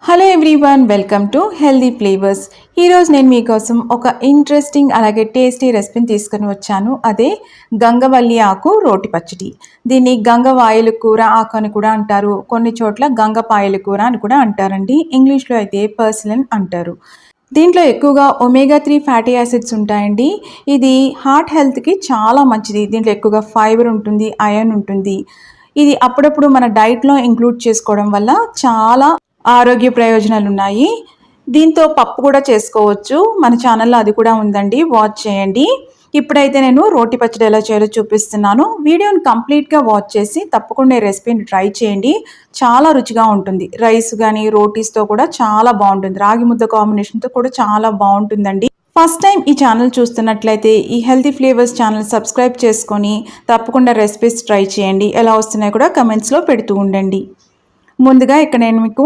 Hello everyone, welcome to healthy flavours. ఈరోజు నేను మీకోసం ఒక ఇంట్రెస్టింగ్ అలాగే టేస్టీ రెసిపీని తీసుకొని వచ్చాను. అదే గంగవల్లి ఆకు రోటి పచ్చడి. దీన్ని గంగవాయల కూర ఆకు అని కూడా అంటారు, కొన్ని చోట్ల గంగపాయల కూర అని కూడా అంటారండి. ఇంగ్లీష్లో అయితే పర్సిలన్ అంటారు. దీంట్లో ఎక్కువగా ఒమేగా 3 ఫ్యాటీ యాసిడ్స్ ఉంటాయండి. ఇది హార్ట్ హెల్త్కి చాలా మంచిది. దీంట్లో ఎక్కువగా ఫైబర్ ఉంటుంది, ఐరన్ ఉంటుంది. ఇది అప్పుడప్పుడు మన డైట్లో ఇంక్లూడ్ చేసుకోవడం వల్ల చాలా ఆరోగ్య ప్రయోజనాలు ఉన్నాయి. దీంతో పప్పు కూడా చేసుకోవచ్చు. మన ఛానల్లో అది కూడా ఉందండి, వాచ్ చేయండి. ఇప్పుడైతే నేను రోటి పచ్చడి ఎలా చేయాలో చూపిస్తున్నాను. వీడియోని కంప్లీట్గా వాచ్ చేసి తప్పకుండా ఈ రెసిపీని ట్రై చేయండి. చాలా రుచిగా ఉంటుంది. రైస్ కానీ రోటీస్తో కూడా చాలా బాగుంటుంది. రాగి ముద్ద కాంబినేషన్తో కూడా చాలా బాగుంటుందండి. ఫస్ట్ టైం ఈ ఛానల్ చూస్తున్నట్లయితే ఈ హెల్తీ ఫ్లేవర్స్ ఛానల్ సబ్స్క్రైబ్ చేసుకొని తప్పకుండా రెసిపీస్ ట్రై చేయండి. ఎలా వస్తున్నాయో కూడా కమెంట్స్లో పెడుతూ ఉండండి. ముందుగా ఇక్కడ నేను మీకు